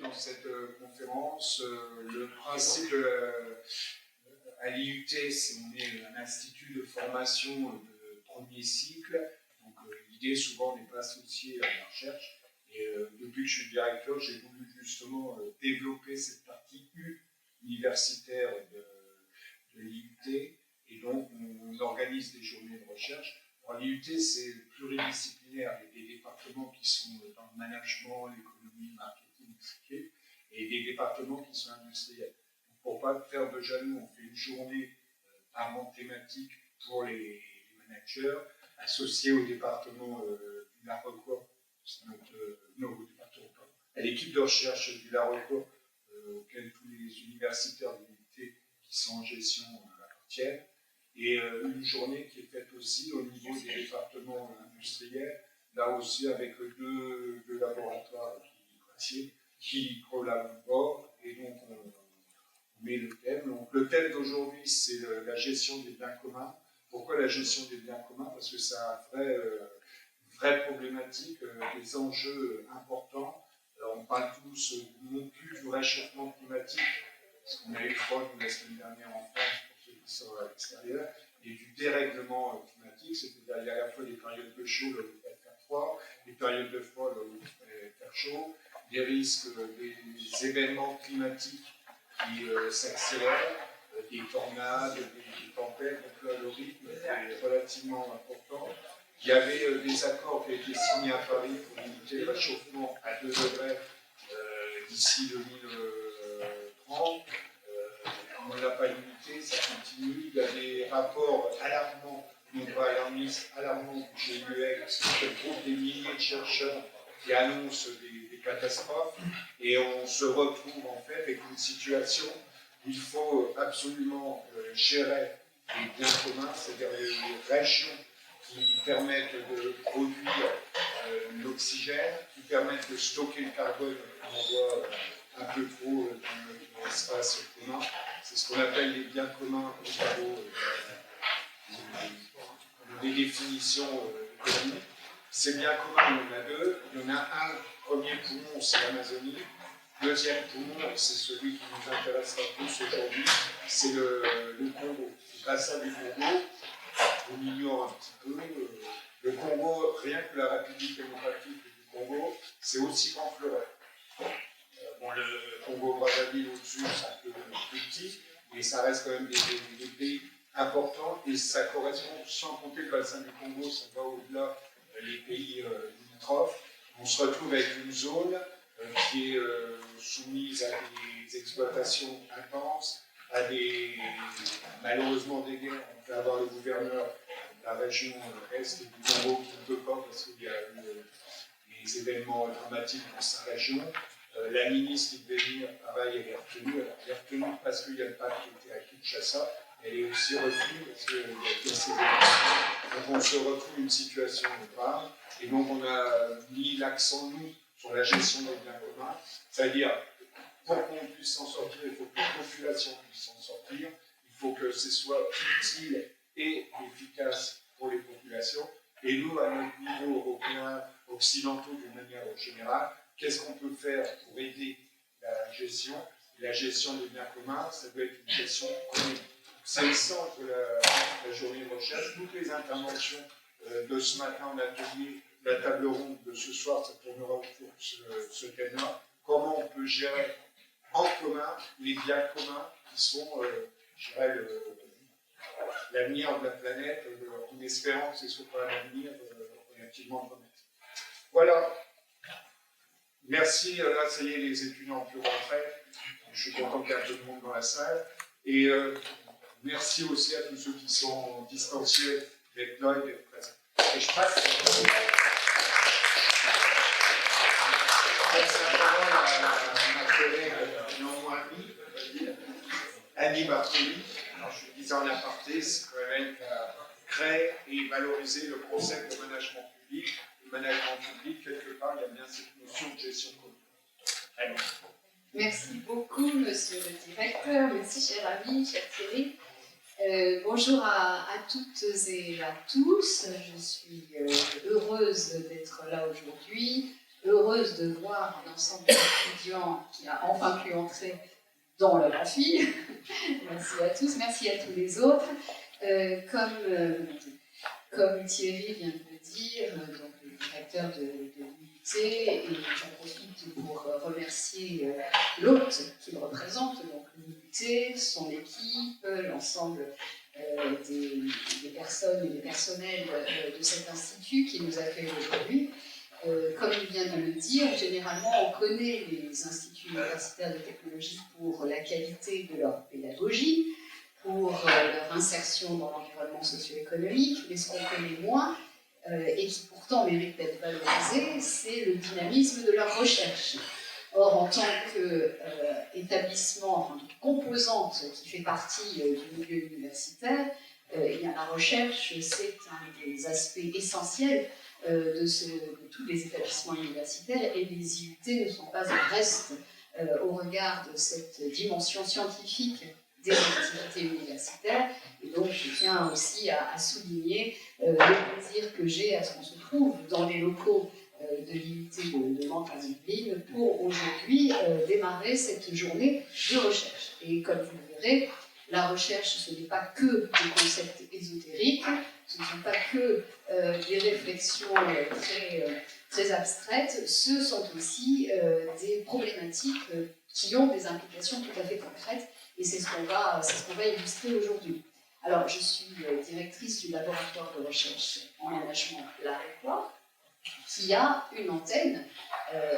dans cette conférence. Le principe à l'IUT, on est un institut de formation de premier cycle. Donc l'idée souvent n'est pas associée à la recherche. Et depuis que je suis directeur, j'ai voulu justement développer cette partie universitaire de l'IUT. Et donc on organise des journées de recherche. L'IUT, c'est pluridisciplinaire. Il y a des départements qui sont dans le management, l'économie, le marketing, etc. Et des départements qui sont industriels. Donc, pour ne pas faire de jaloux, on fait une journée par an thématique pour les managers, associés au département du Laroquois, à l'équipe de recherche du Laroquois, auquel tous les universitaires de l'IUT qui sont en gestion appartiennent. Et une journée qui est faite aussi au niveau des départements industriels, là aussi avec deux laboratoires qui collaborent, et donc on met le thème. Donc le thème d'aujourd'hui, c'est la gestion des biens communs. Pourquoi la gestion des biens communs? Parce que c'est une vraie problématique, des enjeux importants. Alors, on parle tous non plus du réchauffement climatique, parce qu'on a eu froid la semaine dernière en France, qui sont à l'extérieur, et du dérèglement climatique, c'est-à-dire il y a à la fois des périodes de chaud là où il va faire froid, des périodes de froid là où il va faire chaud, des risques, des événements climatiques qui s'accélèrent, des tornades, des tempêtes, donc là le rythme est relativement important. Il y avait des accords qui ont été signés à Paris pour limiter le réchauffement à 2 degrés d'ici 2030. On ne l'a pas limité, ça continue. Il y a des rapports alarmants, non pas alarmistes, alarmants du GIEC, qui regroupe des milliers de chercheurs qui annoncent des catastrophes. Et on se retrouve en fait avec une situation où il faut absolument gérer les biens communs, c'est-à-dire les régions qui permettent de produire l'oxygène, qui permettent de stocker le carbone qu'on voit un peu trop dans l'espace commun. C'est ce qu'on appelle les biens communs au niveau des définitions économiques. Ces biens communs, il y en a deux. Il y en a un, premier poumon, c'est l'Amazonie. Deuxième poumon, c'est celui qui nous intéressera plus aujourd'hui, c'est le Congo. Le bassin du Congo, on ignore un petit peu. Le Congo, rien que la République démocratique du Congo, c'est aussi grand que l'Europe. Bon, le Congo-Brazzaville au-dessus, c'est un peu plus petit, mais ça reste quand même des pays importants, et ça correspond, sans compter le bassin du Congo, ça va au-delà des pays limitrophes. On se retrouve avec une zone qui est soumise à des exploitations intenses, à malheureusement des guerres. On peut avoir le gouverneur de la région est du Congo qui ne peut pas parce qu'il y a eu des événements dramatiques dans sa région. La ministre qui devait venir, pareil, elle est retenue. Elle est retenue parce qu'il y a le pape qui était à Kinshasa. Elle est aussi retenue parce qu'il y a ces événements. Donc on se retrouve une situation grave. Et donc on a mis l'accent, nous, sur la gestion des biens communs. C'est-à-dire, pour qu'on puisse s'en sortir, il faut que la population puisse s'en sortir. Il faut que ce soit utile et efficace pour les populations. Et nous, à notre niveau européen, occidentaux d'une manière générale, qu'est-ce qu'on peut faire pour aider la gestion? La gestion des biens communs, ça doit être une gestion commune. C'est le centre de la journée de recherche. Toutes les interventions de ce matin en atelier, la table ronde de ce soir, ça tournera autour de ce thème-là. Comment on peut gérer en commun les biens communs qui sont, je dirais, l'avenir de la planète, en espérant que ce ne soit pas l'avenir relativement remettre. Voilà. Merci. Là, ça y est, les étudiants ont pu rentrer. Je suis content qu'il y ait un peu de monde dans la salle. Et merci aussi à tous ceux qui sont distanciés d'être là et d'être présents. Et je passe la parole à ma collègue néanmoins Annie Bartoli. Alors, je le disais en aparté, c'est quand même elle qui a créé et valorisé le concept de management public. Le management public, quelque part, il y a bien cette notion de gestion commune. Allez. Merci beaucoup, monsieur le directeur. Merci, cher ami, cher Thierry. Bonjour à toutes et à tous. Je suis heureuse d'être là aujourd'hui, heureuse de voir un ensemble d'étudiants qui a enfin pu entrer dans leur amphi. Merci à tous, merci à tous les autres. Comme Thierry vient de le dire, donc le directeur de l'UT, et j'en profite pour remercier l'hôte qu'il représente, donc l'UT, son équipe, l'ensemble des personnes et des personnels de cet institut qui nous accueillent aujourd'hui. Comme il vient de le dire, généralement on connaît les instituts universitaires de technologie pour la qualité de leur pédagogie, pour leur insertion dans l'environnement socio-économique, mais ce qu'on connaît moins, et qui pourtant mérite d'être valorisé, c'est le dynamisme de leur recherche. Or, en tant qu'établissement, enfin, composante qui fait partie du milieu universitaire, la recherche, c'est un des aspects essentiels de tous les établissements universitaires, et les IUT ne sont pas en reste au regard de cette dimension scientifique des activités universitaires. Et donc, je tiens aussi à souligner le plaisir que j'ai à ce qu'on se trouve dans les locaux de l'IUT de Mantes-la-Yvelines pour aujourd'hui démarrer cette journée de recherche. Et comme vous le verrez, la recherche, ce n'est pas que des concepts ésotériques, ce ne sont pas que des réflexions très abstraites, ce sont aussi des problématiques qui ont des implications tout à fait concrètes, et c'est ce qu'on va illustrer aujourd'hui. Alors, je suis directrice du laboratoire de recherche en management l'ARECOA, qui a une antenne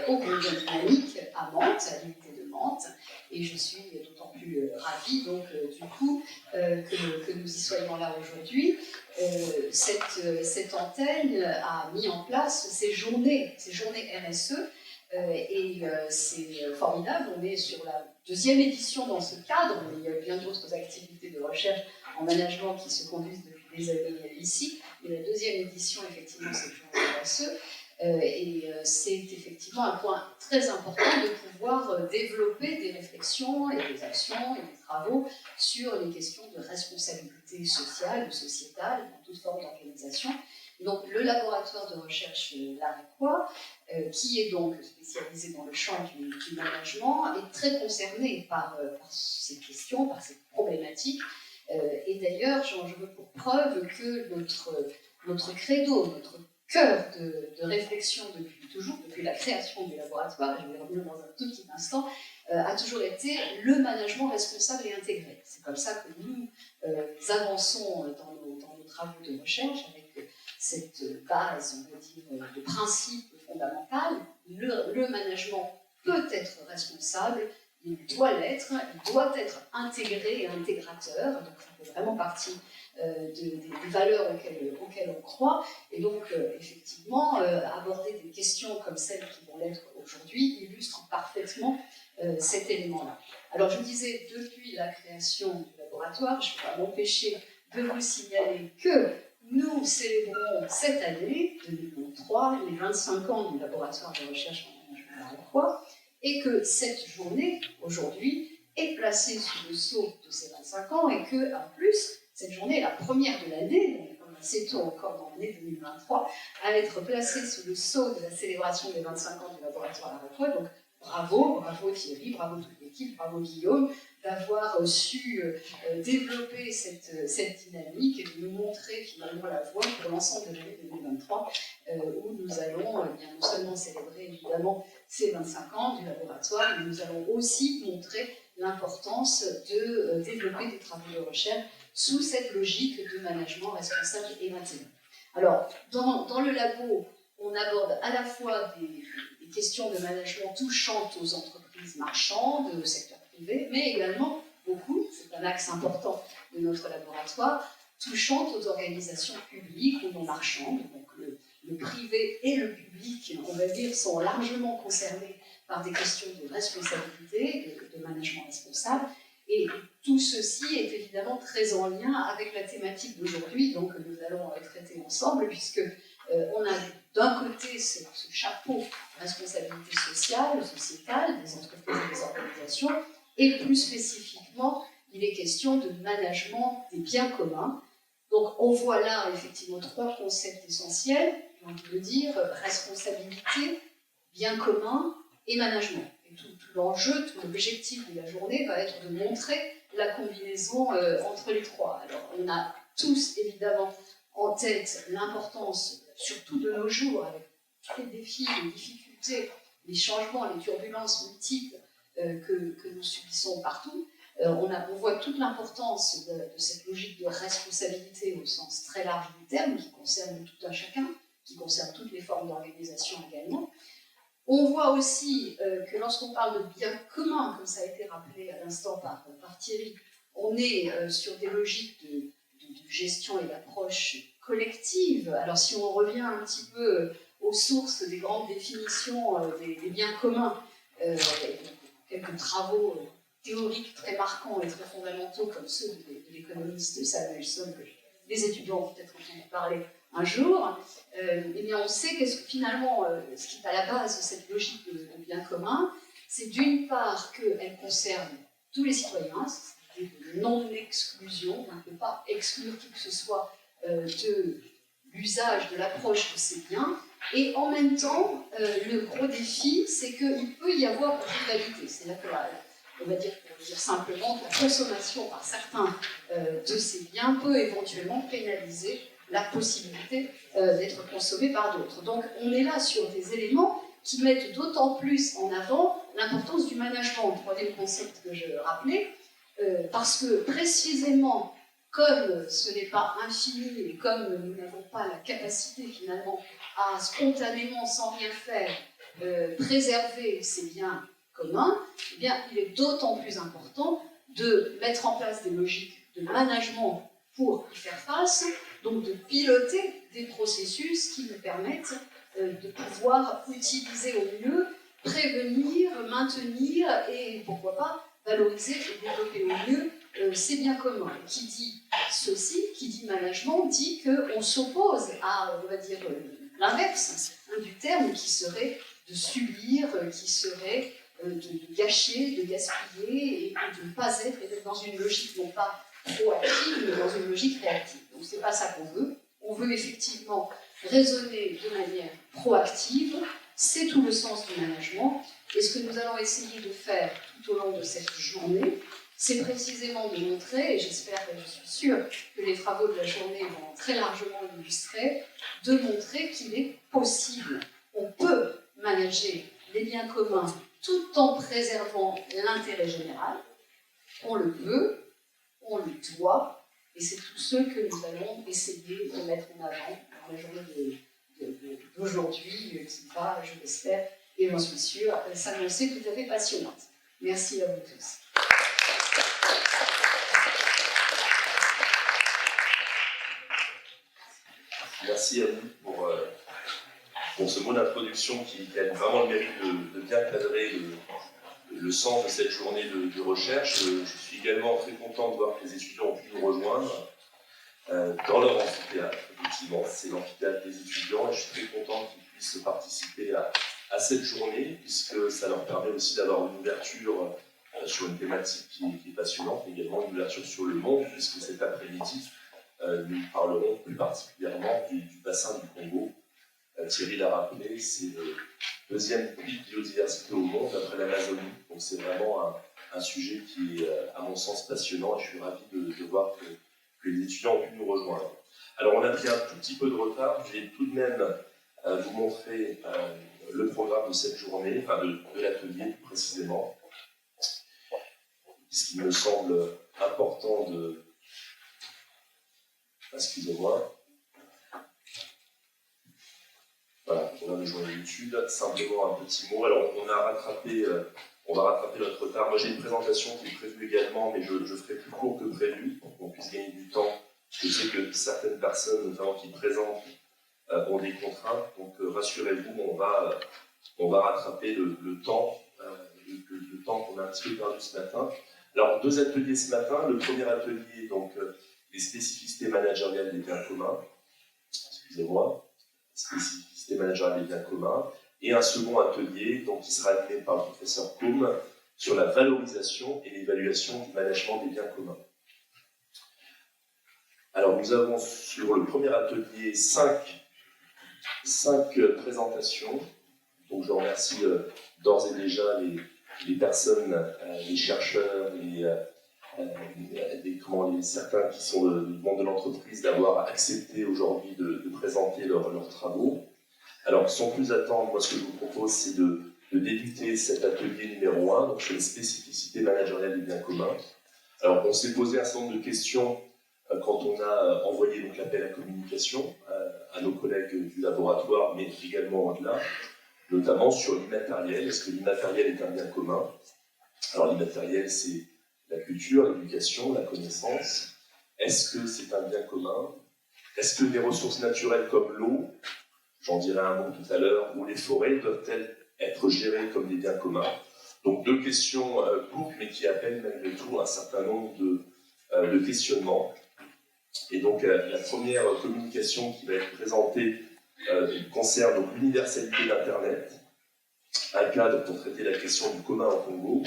au Congrès dynamique à Mantes, à l'unité de Mantes, et je suis d'autant plus ravie donc, du coup que nous y soyons là aujourd'hui. Cette antenne a mis en place ces journées RSE, et c'est formidable. On est sur la deuxième édition dans ce cadre, mais il y a bien d'autres activités de recherche en management qui se conduisent depuis des années ici, mais la deuxième édition, effectivement, c'est le RSE. Et c'est effectivement un point très important de pouvoir développer des réflexions et des actions et des travaux sur les questions de responsabilité sociale ou sociétale dans toute forme d'organisation. Donc le laboratoire de recherche l'ARECOA, qui est donc spécialisé dans le champ du management, est très concerné par ces questions, par ces problématiques. Et d'ailleurs, je veux pour preuve que notre credo, notre cœur de réflexion depuis toujours, depuis la création du laboratoire, et je vais revenir dans un tout petit instant, a toujours été le management responsable et intégré. C'est comme ça que nous avançons dans nos travaux de recherche, avec cette base, on va dire, de principes fondamentaux. Le management peut être responsable, il doit l'être, il doit être intégré et intégrateur, donc ça fait vraiment partie des valeurs auxquelles on croit, et donc effectivement aborder des questions comme celles qui vont l'être aujourd'hui illustre parfaitement cet élément-là. Alors je disais, depuis la création du laboratoire, je ne peux pas m'empêcher de vous signaler que nous célébrons cette année, 2023, les 25 ans du laboratoire de recherche en management l'ARECOA, et que cette journée, aujourd'hui, est placée sous le sceau de ces 25 ans, et que, en plus, cette journée est la première de l'année, donc assez tôt encore dans l'année 2023, à être placée sous le sceau de la célébration des 25 ans du laboratoire l'ARECOA. Donc bravo Thierry, bravo toute l'équipe, bravo Guillaume, d'avoir su développer cette dynamique et de nous montrer finalement la voie pour l'ensemble de l'année 2023, où nous allons non seulement célébrer évidemment ces 25 ans du laboratoire, mais nous allons aussi montrer l'importance de développer des travaux de recherche sous cette logique de management responsable et intégré. Alors, dans le labo, on aborde à la fois des questions de management touchant aux entreprises marchandes, au secteur privé, mais également beaucoup, c'est un axe important de notre laboratoire, touchant aux organisations publiques ou non marchandes. Donc le privé et le public, on va dire, sont largement concernés par des questions de responsabilité, de management responsable. Et tout ceci est évidemment très en lien avec la thématique d'aujourd'hui, donc que nous allons traiter ensemble, puisque on a d'un côté ce chapeau responsabilité sociale, sociétale, des entreprises et des organisations, et plus spécifiquement, il est question de management des biens communs. Donc on voit là effectivement trois concepts essentiels, j'ai envie de dire, responsabilité, bien commun et management. Et tout l'enjeu, tout l'objectif de la journée va être de montrer la combinaison entre les trois. Alors, on a tous évidemment en tête l'importance, surtout de nos jours, avec tous les défis, les difficultés, les changements, les turbulences multiples que nous subissons partout. On voit toute l'importance de cette logique de responsabilité au sens très large du terme, qui concerne tout un chacun, qui concerne toutes les formes d'organisation également. On voit aussi que lorsqu'on parle de bien commun, comme ça a été rappelé à l'instant par Thierry, on est sur des logiques de gestion et d'approche collective. Alors si on revient un petit peu aux sources des grandes définitions des biens communs, quelques travaux théoriques très marquants et très fondamentaux comme ceux de l'économiste Samuelson, que les étudiants vont peut-être entendre parler un jour, eh bien on sait que finalement, ce qui est à la base de cette logique de bien commun, c'est d'une part qu'elle concerne tous les citoyens, c'est de non-exclusion, on ne peut pas exclure qui que ce soit de l'usage, de l'approche de ces biens, et en même temps, le gros défi, c'est qu'il peut y avoir une rivalité, c'est-à-dire que on va dire, pour dire simplement, que la consommation par certains de ces biens peut éventuellement pénaliser la possibilité d'être consommée par d'autres. Donc on est là sur des éléments qui mettent d'autant plus en avant l'importance du management, le troisième concept que je rappelais, parce que précisément, comme ce n'est pas infini et comme nous n'avons pas la capacité finalement à spontanément, sans rien faire, préserver ces biens communs, eh bien, il est d'autant plus important de mettre en place des logiques de management pour y faire face, donc de piloter des processus qui nous permettent de pouvoir utiliser au mieux, prévenir, maintenir et pourquoi pas valoriser et développer au mieux ces biens communs. Et qui dit ceci, qui dit management, dit qu'on s'oppose à, on va dire, l'inverse du terme qui serait de subir, qui serait de gâcher, de gaspiller et de ne pas être, et d'être dans une logique non pas proactive, mais dans une logique réactive. Donc c'est pas ça qu'on veut. On veut effectivement raisonner de manière proactive. C'est tout le sens du management. Et ce que nous allons essayer de faire tout au long de cette journée, c'est précisément de montrer, et j'espère et je suis sûre que les travaux de la journée vont très largement l'illustrer, de montrer qu'il est possible. On peut manager les biens communs tout en préservant l'intérêt général. On le veut, on le doit, et c'est tout ce que nous allons essayer de mettre en avant dans la journée d'aujourd'hui, qui va, je l'espère, et j'en suis sûre, s'annoncer tout à fait passionnante. Merci à vous tous. Merci à vous pour ce mot d'introduction qui a vraiment le mérite de bien cadrer le sens de cette journée de recherche. Je suis également très content de voir que les étudiants ont pu nous rejoindre dans leur amphithéâtre. Effectivement, c'est l'amphithéâtre des étudiants et je suis très content qu'ils puissent participer à cette journée puisque ça leur permet aussi d'avoir une ouverture sur une thématique qui est passionnante, mais également une ouverture sur le monde puisque cet après-midi, nous parlerons plus particulièrement du bassin du Congo. Thierry l'a rappelé, c'est le deuxième pays de biodiversité au monde après l'Amazonie. Donc c'est vraiment un sujet qui est, à mon sens, passionnant et je suis ravi de voir que les étudiants ont pu nous rejoindre. Alors on a pris un tout petit peu de retard, je vais tout de même vous montrer le programme de cette journée, enfin de l'atelier plus précisément, puisqu'il me semble important de... Excusez-moi. Voilà, programme de journée d'études, simplement un petit mot. Alors on va rattraper notre retard. Moi j'ai une présentation qui est prévue également, mais je ferai plus court que prévu, pour qu'on puisse gagner du temps. Je sais que certaines personnes, notamment qui présentent, ont des contraintes, donc rassurez-vous, on va rattraper le temps qu'on a un petit peu perdu ce matin. Alors, deux ateliers ce matin. Le premier atelier, donc, les spécificités managériales des biens communs. Excusez-moi. Spécificités managériales des biens communs. Et un second atelier, donc, qui sera animé par le professeur Koum, sur la valorisation et l'évaluation du management des biens communs. Alors, nous avons sur le premier atelier 5 présentations. Donc je remercie d'ores et déjà les personnes, les chercheurs, certains qui sont du monde de l'entreprise d'avoir accepté aujourd'hui de présenter leurs travaux. Alors sans plus attendre, moi ce que je vous propose c'est de débuter cet atelier numéro 1, donc sur les spécificités managériales des biens communs. Alors on s'est posé un certain nombre de questions quand on a envoyé donc l'appel à communication à nos collègues du laboratoire, mais également au-delà, notamment sur l'immatériel. Est-ce que l'immatériel est un bien commun? Alors l'immatériel, c'est la culture, l'éducation, la connaissance. Est-ce que c'est un bien commun? Est-ce que des ressources naturelles comme l'eau, j'en dirai un mot tout à l'heure, ou les forêts doivent-elles être gérées comme des biens communs? Donc deux questions courtes, mais qui appellent malgré tout un certain nombre de questionnements. Et donc la première communication qui va être présentée concerne donc l'universalité d'Internet, un cadre pour traiter la question du commun au Congo.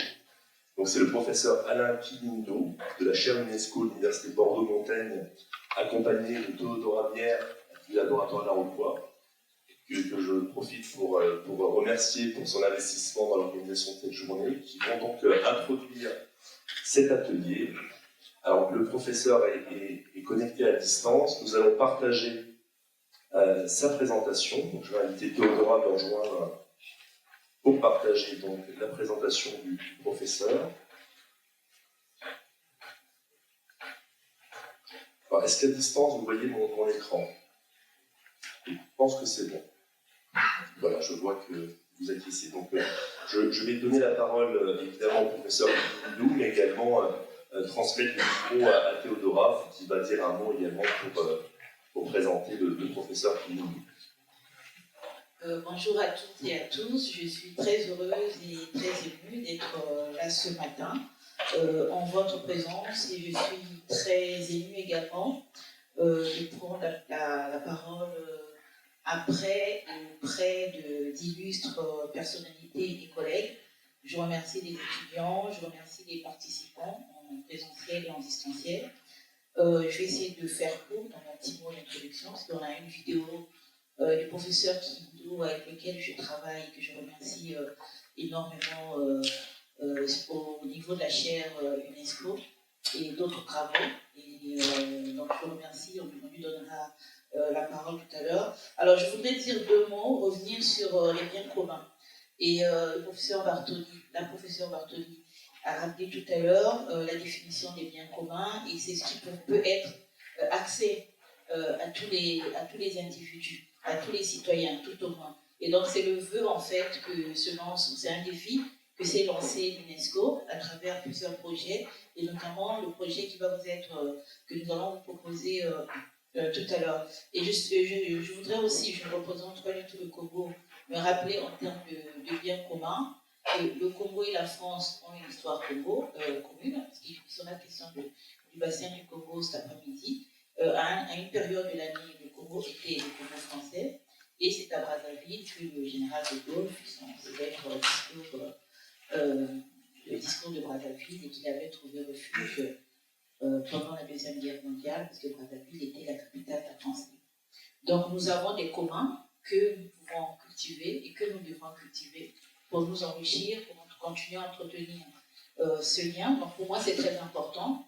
Donc c'est le professeur Alain Kilindo de la chaire UNESCO de l'Université Bordeaux-Montaigne, accompagné de Théodora Mière du laboratoire de la Roquois, que je profite pour remercier pour son investissement dans l'organisation de cette journée, qui vont donc introduire cet atelier. Alors le professeur est connecté à distance, nous allons partager sa présentation. Donc, je vais inviter Théodora à me rejoindre pour partager donc la présentation du professeur. Alors, est-ce qu'à distance, vous voyez mon écran? Je pense que c'est bon. Voilà, je vois que vous êtes ici. Donc, je vais donner la parole évidemment au professeur Kilindo, mais également transmettre le micro à Théodora, qui va dire un mot également pour présenter le professeur Kilindo. Bonjour à toutes et à tous, je suis très heureuse et très émue d'être là ce matin en votre présence et je suis très émue également de prendre la parole après auprès d'illustres personnalités et collègues. Je remercie les étudiants, je remercie les participants en présentiel et en distanciel. Je vais essayer de faire court dans mon petit mot d'introduction parce qu'on a une vidéo du professeur Kilindo avec lequel je travaille, que je remercie énormément au niveau de la chaire UNESCO et d'autres travaux. Et donc je vous remercie, on lui donnera la parole tout à l'heure. Alors je voudrais dire deux mots, revenir sur les biens communs. Et la professeure Bartoli a rappelé tout à l'heure la définition des biens communs et c'est ce qui peut être accès à tous les individus, à tous les citoyens, tout au moins. Et donc c'est le vœu en fait que se lance, c'est un défi que s'est lancé l'UNESCO à travers plusieurs projets, et notamment le projet qui va vous être, que nous allons vous proposer tout à l'heure. Et je voudrais aussi, je ne représente pas du tout le Congo, me rappeler en termes de biens communs que le Congo et la France ont une histoire commune, parce qu'ils sont la question du bassin du Congo cet après-midi. À une période de l'année, le Congo était le Congo français, et c'est à Brazzaville que le général de Gaulle fit son célèbre le discours de Brazzaville, et qu'il avait trouvé refuge pendant la Deuxième Guerre mondiale, parce que Brazzaville était la capitale de la France. Donc nous avons des communs que nous pouvons cultiver et que nous devons cultiver pour nous enrichir, pour continuer à entretenir ce lien. Donc pour moi c'est très important.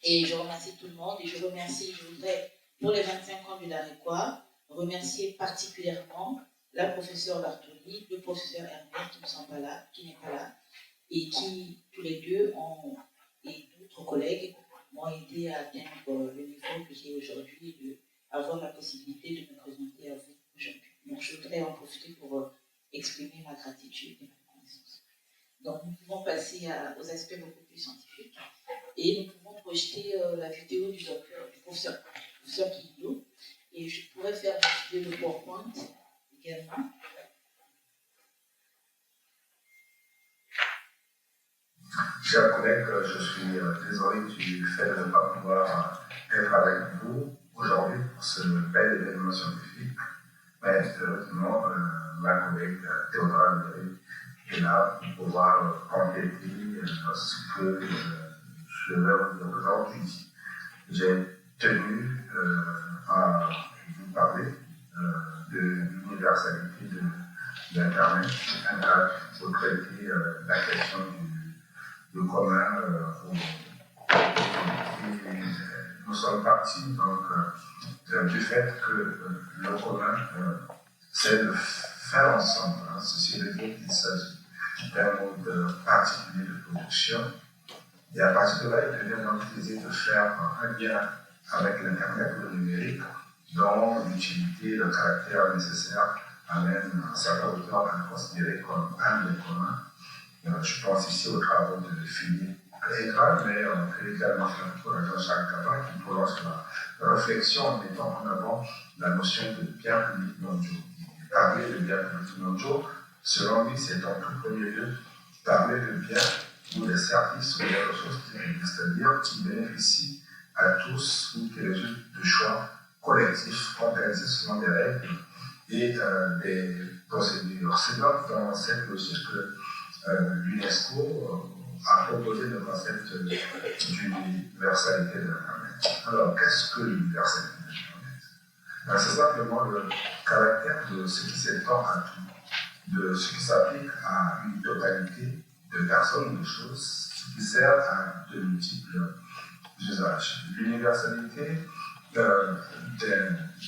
Et je remercie tout le monde et je voudrais, pour les 25 ans de la RECOA, remercier particulièrement la professeure Bartoli, le professeur Hermès qui n'est pas là, et qui, tous les deux, et d'autres collègues, m'ont aidé à atteindre le niveau que j'ai aujourd'hui et d'avoir la possibilité de me présenter à vous aujourd'hui. Donc je voudrais en profiter pour exprimer ma gratitude et ma reconnaissance. Donc nous pouvons passer aux aspects beaucoup plus scientifiques. Et nous pouvons projeter la vidéo du professeur Kilindo. Et je pourrais faire la vidéo de PowerPoint également. Chers collègues, je suis désolé du fait de ne pas pouvoir être avec vous aujourd'hui pour ce bel événement scientifique. Mais heureusement, ma collègue Théodora Mière est là pour pouvoir compléter ce que je vais vous aujourd'hui. J'ai tenu à vous parler de l'universalité d'Internet, un cadre pour traiter la question du commun. Nous sommes partis donc, du fait que le commun, c'est de faire ensemble. Ceci veut dire qu'il s'agit d'un mode particulier de production. Et à partir de là, il devient donc l'idée de faire un lien avec l'Internet ou le numérique, dont l'utilité, le caractère nécessaire amène un certain hauteur à considérer comme un bien commun. Je pense ici aux travaux de Philippe Aigrade, mais on peut également faire pour Jean-Jacques Gabin qui prolonge la réflexion en mettant en avant la notion de biens publics mondiaux. Parler de biens publics mondiaux, selon lui, c'est en tout premier lieu parler de biens ou des services ou des ressources publiques, c'est-à-dire qui bénéficient à tous ou qui résultent de choix collectifs organisés selon des règles et des procédures. C'est donc dans cette logique que l'UNESCO a proposé le concept d'universalité de l'Internet. Alors, qu'est-ce que l'universalité de l'Internet? C'est simplement le caractère de ce qui s'étend à tout, de ce qui s'applique à une totalité de personnes ou de choses, ce qui sert à de multiples usages. L'universalité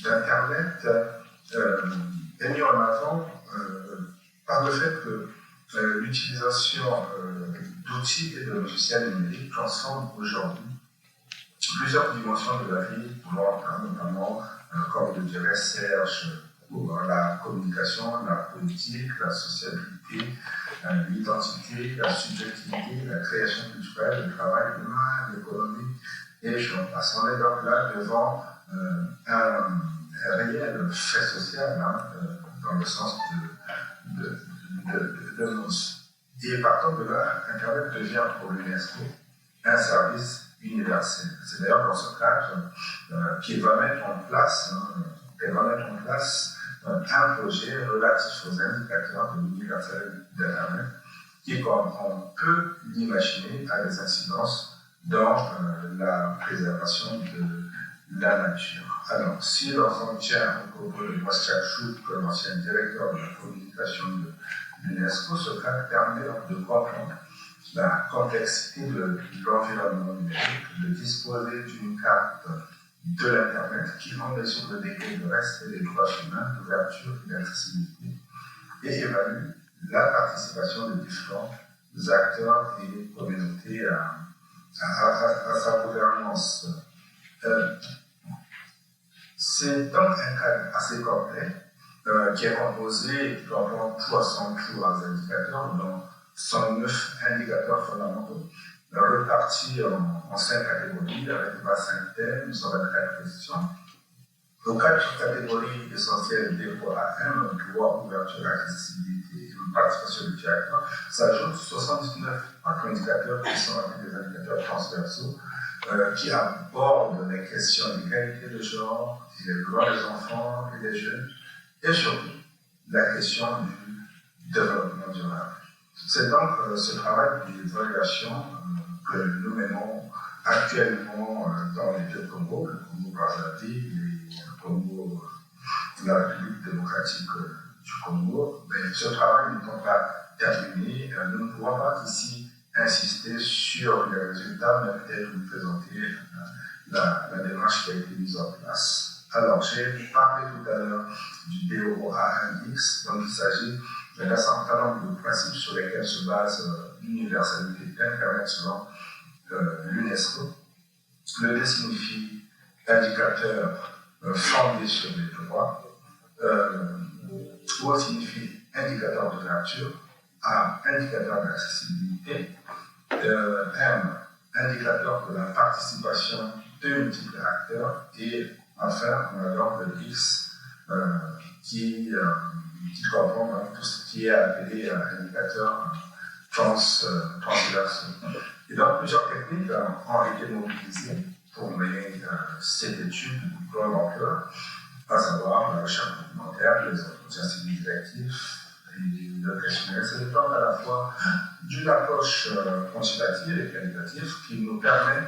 d'Internet est mise en avant par le fait que l'utilisation d'outils et de logiciels numériques transforme aujourd'hui plusieurs dimensions de la vie courante, notamment, comme le dirait Serge, pour la communication, la politique, la sociabilité, l'identité, la subjectivité, la création culturelle, le travail humain, l'économie, et j'en passe. On est donc là devant un réel fait social, dans le sens de nos. Et partant de là, Internet devient pour l'UNESCO un service universel. C'est d'ailleurs dans ce cadre qu'il va mettre en place un projet relatif aux indicateurs de l'universalité d'Internet qui, comme on peut l'imaginer, a des incidences dans la préservation de la nature. Alors, si l'on s'en tient au propos de Moschak Chouk, l'ancien directeur de la communication de l'UNESCO, ce cadre permet de comprendre la complexité de l'environnement numérique, de disposer d'une carte de l'Internet qui en mesure de décrire le respect des droits humains, d'ouverture et d'accessibilité, et évalue la participation de différents acteurs et communautés à sa gouvernance. C'est donc un cadre assez complet qui est composé d'environ 303 indicateurs, dont 109 indicateurs fondamentaux, repartis en 5 catégories avec 25 thèmes sur 24 questions. Aux 4 catégories essentielles des AM, droit, ouverture, accessibilité et participation du directeur, s'ajoutent 79 indicateurs qui sont des indicateurs transversaux qui abordent les questions d'égalité de genre, des droits des enfants et des jeunes, et surtout la question du développement durable. C'est donc ce travail d'évaluation que nous menons actuellement dans les deux Congos, le Congo-Brazzaville et le Congo, la République démocratique du Congo. Mais ce travail n'étant pas terminé, nous ne pouvons pas ici insister sur les résultats, mais peut-être vous présenter la démarche qui a été mise en place. Alors, j'ai parlé tout à l'heure du DOA-Index, donc il s'agit d'un certain nombre de principes sur lesquels se base l'universalité d'Internet selon l'UNESCO. Le D signifie indicateur fondé sur les droits, O signifie indicateur d'ouverture, A indicateur d'accessibilité, M indicateur de la participation de multiples acteurs, et enfin on a donc le X qui comprend tout ce qui est appelé indicateur transversal. Et donc plusieurs techniques ont été mobilisées pour mener cette étude de grande ampleur, à savoir la recherche documentaire, les entretiens significatifs et le questionnaire. C'est donc à la fois d'une approche quantitative et qualitative qui nous permet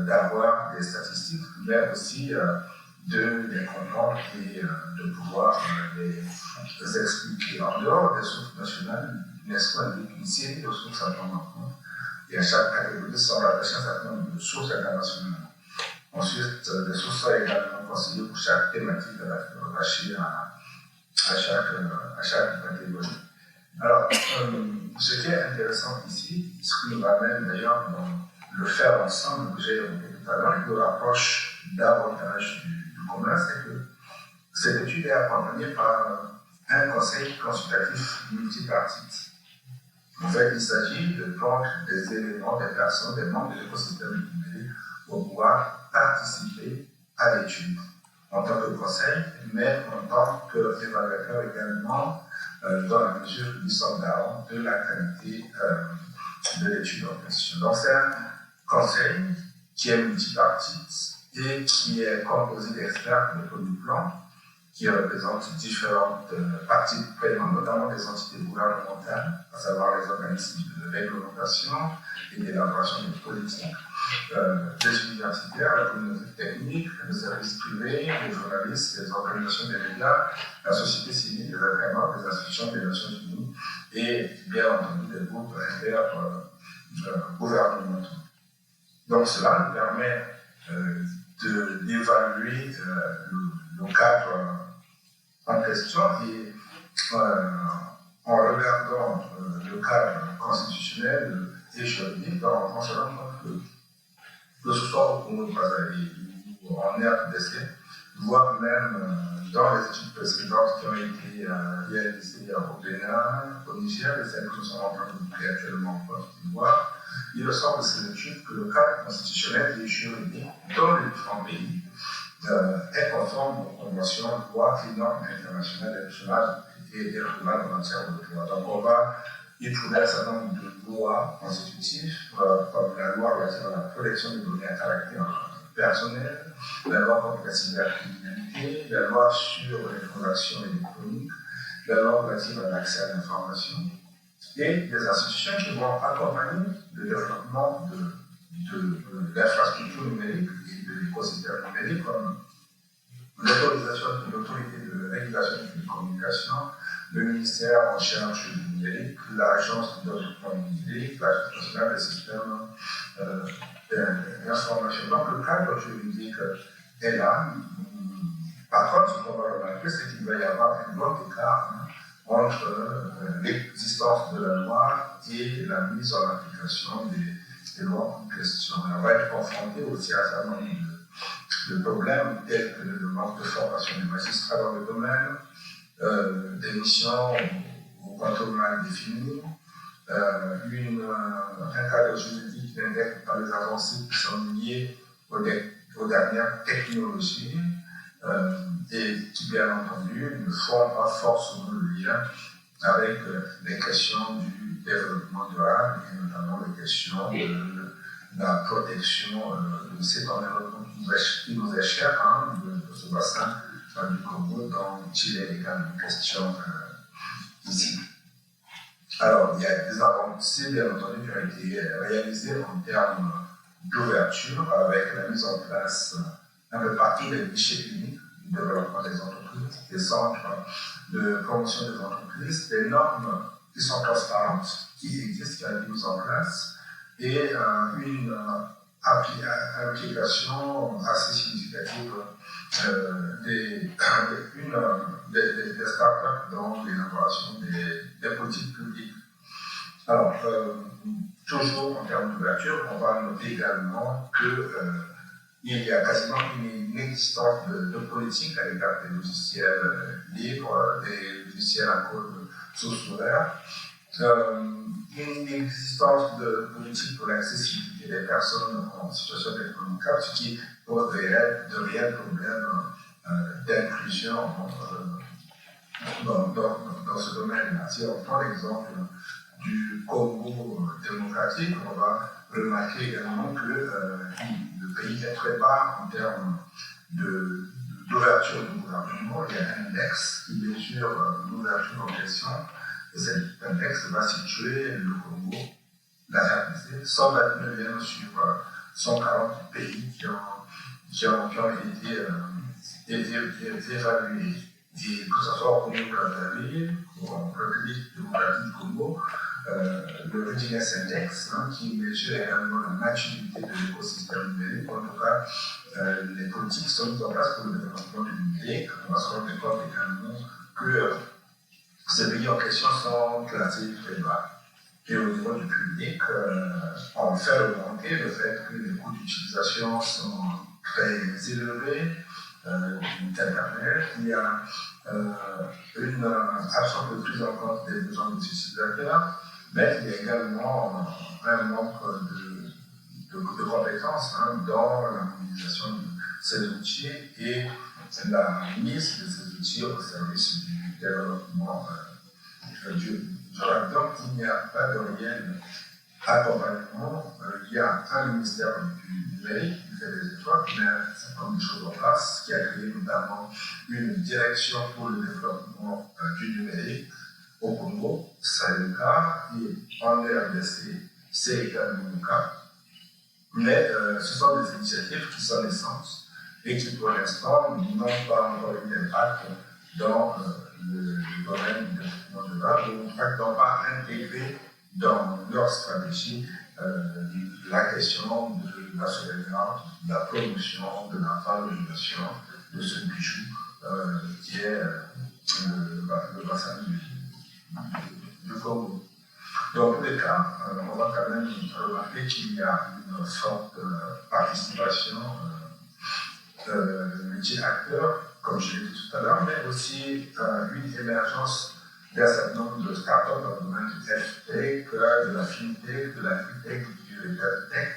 d'avoir des statistiques, mais aussi de les comprendre et de pouvoir les expliquer. En dehors des sources nationales, l'UNESCO indique une série de sources à prendre en compte et à chaque catégorie sont rattachées un certain nombre de sources internationales. Ensuite, les sources sont également conseillées pour chaque thématique rattachée à chaque catégorie. Alors, ce qui est intéressant ici, ce qui nous ramène d'ailleurs dans le faire ensemble que j'ai évoqué tout à l'heure, et qui rapproche davantage du commun, c'est que cette étude est accompagnée par un conseil consultatif multipartite. En fait, il s'agit de prendre des éléments, des personnes, des membres de l'écosystème numérique pour pouvoir participer à l'étude en tant que conseil, mais en tant qu'évaluateur également, dans la mesure où ils sont garants de la qualité de l'étude en question. Donc c'est un conseil qui est multipartite et qui est composé d'experts de produits plans qui représentent différentes parties prenantes, notamment des entités gouvernementales, à savoir les organismes de réglementation et d'élaboration des politiques, des universitaires, la communauté technique, les services privés, les journalistes, les organisations des médias, la société civile, les agréments, les institutions des Nations Unies et bien entendu des groupes intergouvernementaux. Donc cela nous permet d'évaluer le cadre en question et en regardant le cadre constitutionnel et juridique, on se rend compte que ce soit au Congo-Brazzaville ou en RDC, voire même dans les études précédentes qui ont été réalisées au Bénin, au Niger, et celles que nous sommes en train de publier actuellement en Côte d'Ivoire, il ressort de ces études que le cadre constitutionnel et juridique dans les différents pays est conforme aux conventions, lois et normes internationales et régionales et régionales en matière de droit. Donc on va y trouver un certain nombre de lois constitutives, comme la loi relative à la protection des données à caractère personnel, la loi contre la cybercriminalité, la loi sur les transactions électroniques, la loi relative à l'accès à l'information, et des institutions qui vont accompagner le développement de l'infrastructure numérique et de l'écosystème numérique, comme l'autorité de régulation des communications, le ministère en charge du numérique, l'agence de développement numérique, l'agence nationale des systèmes d'information. Donc le cadre juridique est là. Par contre, ce qu'on va remarquer, c'est qu'il va y avoir un grand écart entre l'existence de la loi et la mise en application des lois en question. Et on va être confronté aussi à un certain nombre de problèmes tels que le manque de formation des magistrats dans le domaine, des missions au contour mal défini, un cadre juridique qui n'intègre pas les avancées qui sont liées aux dernières technologies et qui, bien entendu, ne font pas forcément le lien avec les questions du développement durable et notamment les questions de la protection de cet environnement qui nous est cher, de ce bassin du Congo, dont il est également question ici. Alors, il y a des avancées, bien entendu, qui ont été réalisées en termes d'ouverture, avec la mise en place un peu partout des guichets uniques du développement des entreprises, des centres de promotion des entreprises, des normes qui sont transparentes, qui existent, qui ont été mises en place, et une application assez significative des startups dans l'élaboration des politiques publiques. Alors, toujours en termes d'ouverture, on va noter également qu'il y a quasiment une inexistence de politique à l'égard des logiciels libres, des logiciels à code source ouverte, une existence de politique pour l'accessibilité des personnes en situation d'être handicap, ce qui pose de réels problèmes d'inclusion dans ce domaine-là. Si on prend l'exemple du Congo démocratique, on va remarquer également que le pays est très bas en termes d'ouverture du gouvernement. Il y a un index qui mesure l'ouverture en question, et cet index va situer le Congo, la RDC, 129e sur 140 pays qui ont été d'évaluer. Et que ce soit au Congo-Brazzaville ou en République démocratique du Congo, le Readiness Index, qui mesure également la maturité de l'écosystème numérique. En tout cas, les politiques sont mises en place pour le développement du numérique. On va se rendre compte également que ces pays en question sont classés très bas. Et au niveau du public, on fait remonter le fait que les coûts d'utilisation sont très élevés d'Internet. Il y a une absence de prise en compte des besoins des utilisateurs, mais il y a également un manque de compétences dans la mobilisation de ces outils et la mise de ces outils au service du développement durable. Donc, il n'y a pas de réel accompagnement. Il y a un ministère du numérique qui fait des efforts, qui met un certain nombre de choses en place, qui a créé notamment une direction pour le développement du numérique au Congo. C'est le cas, et en RDC, c'est également le cas. Mais ce sont des initiatives qui sont naissantes et qui, pour l'instant, n'ont pas encore eu d'impact dans le domaine du développement durable, ou en fait n'ont pas intégré dans leur stratégie la question de la surveillance, de la promotion, de la valorisation de ce bijou qui est le bassin du Congo. Dans tous les cas, on va quand même remarquer qu'il y a une forte participation multi-acteurs, comme je l'ai dit tout à l'heure, mais aussi une émergence d'un certain nombre de startups dans le domaine du tech, de la fintech, de la tech, du tech,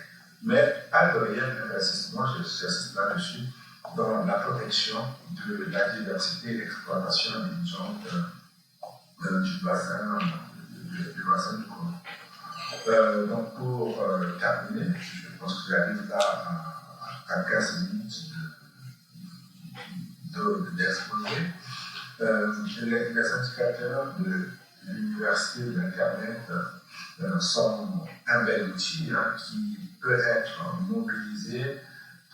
mais pas de réel investissement, j'insiste là-dessus, dans la protection de la diversité et l'exploitation intelligente du bassin du Congo. Donc pour terminer, je pense que j'arrive là à 15 minutes d'exposé. Les indicateurs de l'université de l'Internet sont un bel outil qui peut être mobilisé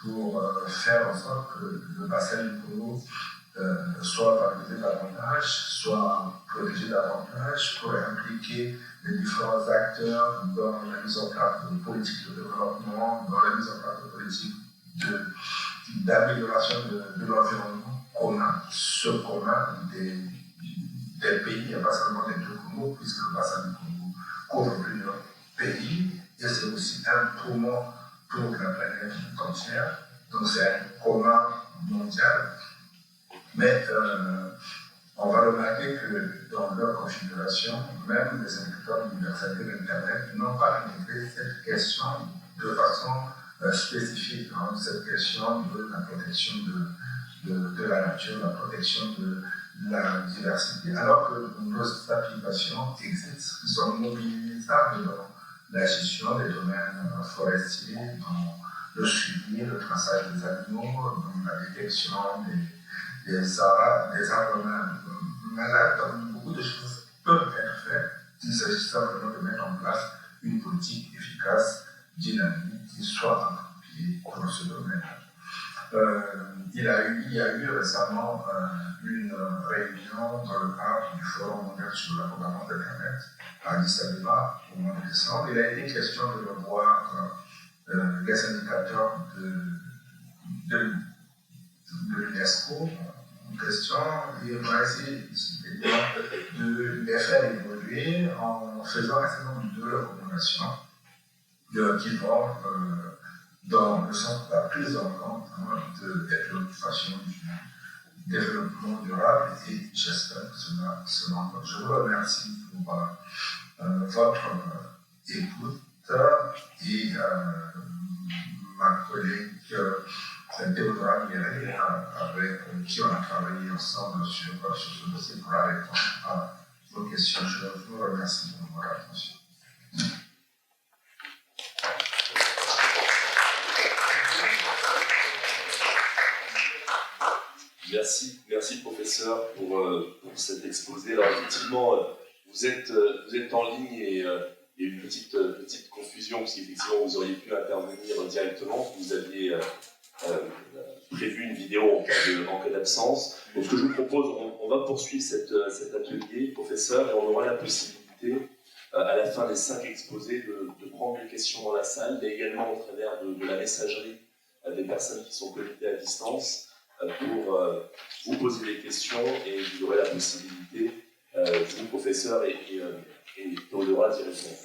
pour faire en sorte que le bassin du Congo soit valorisé davantage, soit protégé davantage, pour impliquer les différents acteurs dans la mise en place de politiques de développement, dans la mise en place de politiques d'amélioration de l'environnement commun, ce commun des pays, il n'y a pas seulement les deux Congos, puisque le bassin du Congo couvre plusieurs pays, et c'est aussi un poumon pour la planète entière, donc c'est un commun mondial. Mais on va remarquer que dans leur configuration, même les indicateurs universels de l'Internet n'ont pas intégré cette question de façon spécifique, cette question de la protection de la nature, la protection de la diversité, alors que de nombreuses applications existent qui sont mobilisables dans la gestion des domaines forestiers, dans le suivi, le traçage des animaux, dans la détection des arbres malades. Donc, beaucoup de choses peuvent être faites s'il s'agit simplement de mettre en place une politique efficace, dynamique, qui soit appropriée pour ce domaine. Il y a eu récemment une réunion dans le cadre du Forum mondial sur la gouvernance d'Internet à Addis Abeba au mois de décembre. Il a été question de revoir les indicateurs de l'UNESCO en question, et on va essayer de les faire évoluer en faisant un certain nombre de recommandations qui vont dans le sens de la prise en compte des préoccupations du développement durable, et j'espère que cela se rencontre. Je vous remercie pour votre écoute, et ma collègue Théodora Guéret, avec qui on a travaillé ensemble sur ce dossier, pourra répondre à vos questions. Je vous remercie pour votre attention. Merci professeur pour cet exposé. Alors effectivement, vous êtes en ligne et il y a une petite confusion, parce qu'effectivement vous auriez pu intervenir directement. Vous aviez prévu une vidéo en cas d'absence. Donc ce que je vous propose, on va poursuivre cet atelier, professeur, et on aura la possibilité, à la fin des 5 exposés, de prendre des questions dans la salle, mais également au travers de la messagerie des personnes qui sont connectées à distance, pour vous poser des questions, et vous aurez la possibilité, vous, professeur et Théodora, d'y répondre.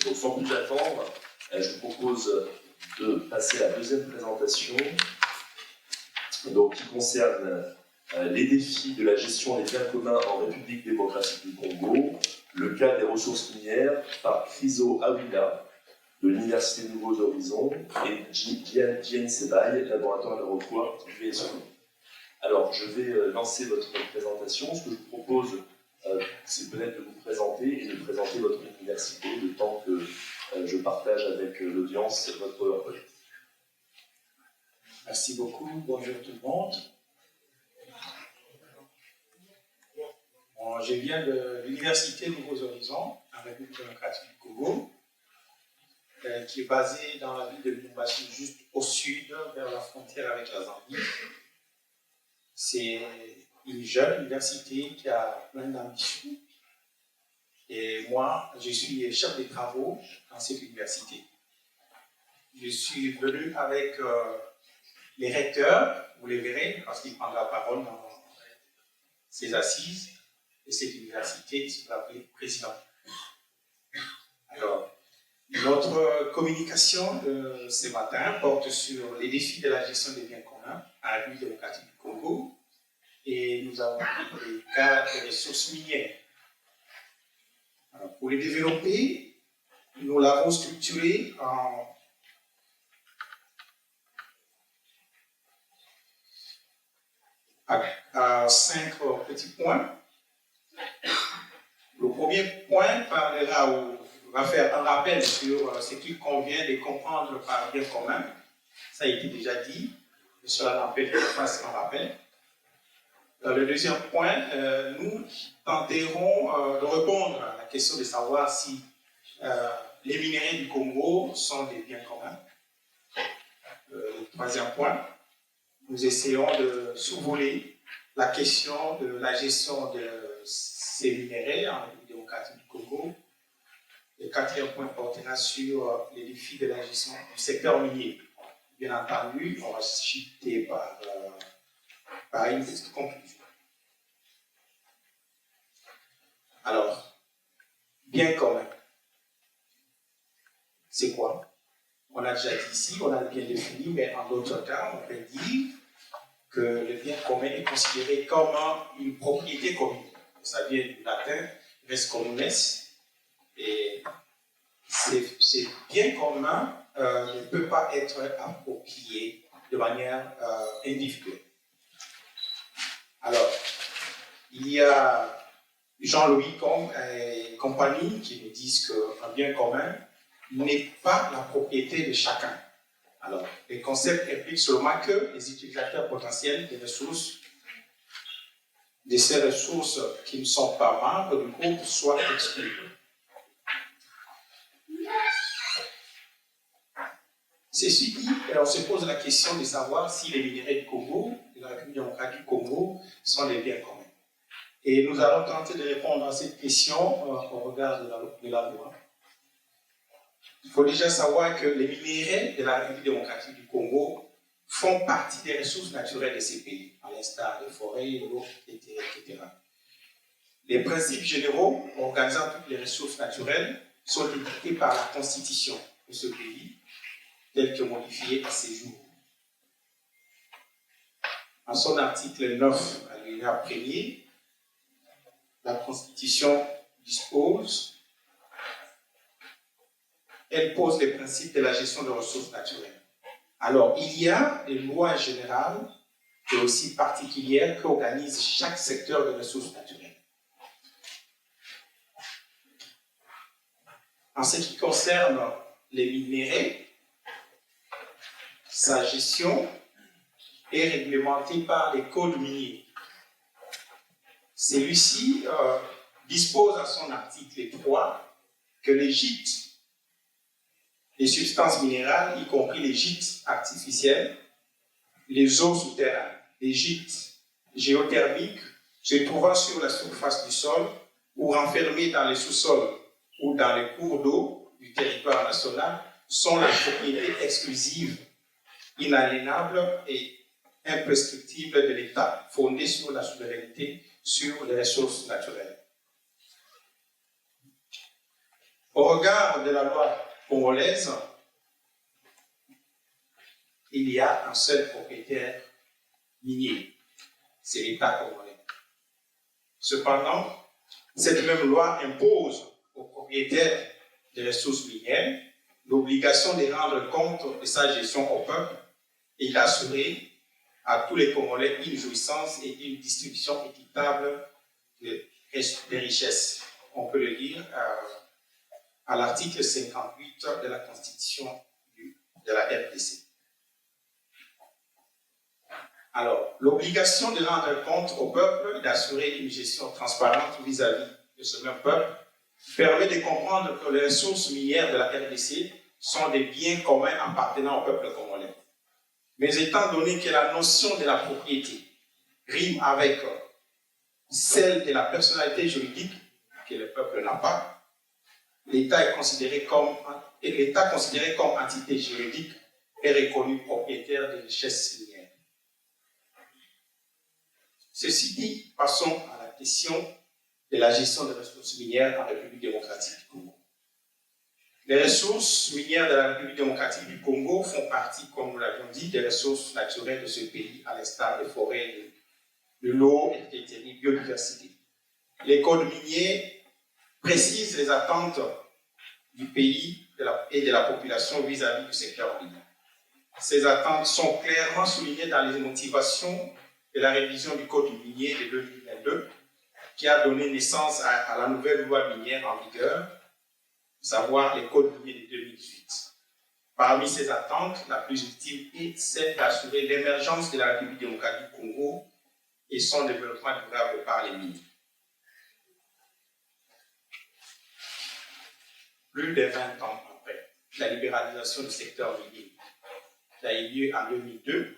Donc sans plus attendre, je vous propose de passer à la deuxième présentation, donc, qui concerne les défis de la gestion des biens communs en République démocratique du Congo, le cas des ressources minières, par Chryso Awila de l'Université Nouveaux Horizons et Diane Sebaï, laboratoire de recours du VSO. Alors, je vais lancer votre présentation. Ce que je vous propose, c'est peut-être de vous présenter et de présenter votre université, le temps que je partage avec l'audience votre PowerPoint. Merci beaucoup, bonjour tout le monde. Bon, je viens de l'Université Nouveaux Horizons, en République démocratique du Congo, qui est basée dans la ville de Lubumbashi, juste au sud, vers la frontière avec la Zambie. C'est une jeune université qui a plein d'ambition. Et moi, je suis chef des travaux dans cette université. Je suis venu avec les recteurs, vous les verrez, parce qu'ils prennent la parole dans ces assises de cette université, qui se l'appelle président. Alors, notre communication de ce matin porte sur les défis de la gestion des biens communs à la République démocratique du Congo, et nous avons pris les cas des ressources minières. Alors, pour les développer, nous l'avons structuré à 5 petits points. Le premier point va faire un rappel sur ce qu'il convient de comprendre par bien commun. Ça a été déjà dit, mais cela n'empêche pas de faire un rappel. Le deuxième point, nous tenterons de répondre à la question de savoir si les minéraux du Congo sont des biens communs. Le troisième point, nous essayons de survoler la question de la gestion de ces minéraux en République démocratique du Congo. Le quatrième point portera sur les défis de la gestion du secteur minier. Bien entendu, on va chuter par une petite conclusion. Alors, bien commun, c'est quoi? On a déjà dit ici, on a bien défini, mais en d'autres termes, on peut dire que le bien commun est considéré comme une propriété commune. Ça vient du latin res communes, et ces biens communs ne peuvent pas être appropriés de manière individuelle. Alors, il y a Jean-Louis et compagnie qui nous disent qu'un bien commun n'est pas la propriété de chacun. Alors, le concept implique seulement que les utilisateurs potentiels des ressources, de ces ressources qui ne sont pas membres du groupe, soient exclus. Ceci dit, on se pose la question de savoir si les minéraux du Congo, de la République démocratique du Congo, sont des biens communs. Et nous allons tenter de répondre à cette question au regard de la loi. Il faut déjà savoir que les minéraux de la République démocratique du Congo font partie des ressources naturelles de ces pays, à l'instar des forêts, de l'eau, etc. Les principes généraux organisant toutes les ressources naturelles sont dictés par la constitution de ce pays, telle que modifiée à ces jours. En son article 9, alinéa 1er, la Constitution dispose, elle pose les principes de la gestion des ressources naturelles. Alors, il y a des lois générales et aussi particulières qui organisent chaque secteur de ressources naturelles. En ce qui concerne les minéraux, sa gestion est réglementée par les codes miniers. Celui-ci dispose à son article 3 que les gîtes, les substances minérales, y compris les gîtes artificiels, les eaux souterraines, les gîtes géothermiques se trouvant sur la surface du sol ou renfermés dans les sous-sols ou dans les cours d'eau du territoire national sont la propriété exclusive, inaliénable et imprescriptible de l'État, fondée sur la souveraineté sur les ressources naturelles. Au regard de la loi congolaise, il y a un seul propriétaire minier, c'est l'État congolais. Cependant, cette même loi impose aux propriétaires des ressources minières l'obligation de rendre compte de sa gestion au peuple et d'assurer à tous les Congolais une jouissance et une distribution équitable des richesses. On peut le lire à l'article 58 de la Constitution de la RDC. Alors, l'obligation de rendre compte au peuple et d'assurer une gestion transparente vis-à-vis de ce même peuple permet de comprendre que les ressources minières de la RDC sont des biens communs appartenant au peuple congolais. Mais étant donné que la notion de la propriété rime avec celle de la personnalité juridique que le peuple n'a pas, l'État considéré comme entité juridique est reconnu propriétaire des richesses minières. Ceci dit, passons à la question de la gestion des ressources minières en République démocratique du Congo. Les ressources minières de la République démocratique du Congo font partie, comme nous l'avions dit, des ressources naturelles de ce pays, à l'instar des forêts, de l'eau et de la biodiversité. Les codes miniers précisent les attentes du pays et de la population vis-à-vis du secteur minier. Ces attentes sont clairement soulignées dans les motivations de la révision du Code minier de 2022, qui a donné naissance à la nouvelle loi minière en vigueur, à savoir les codes miniers de 2018. Parmi ces attentes, la plus ultime est celle d'assurer l'émergence de la République démocratique du Congo et son développement durable par les mines. Plus de 20 ans après la libéralisation du secteur minier, qui a eu lieu en 2002,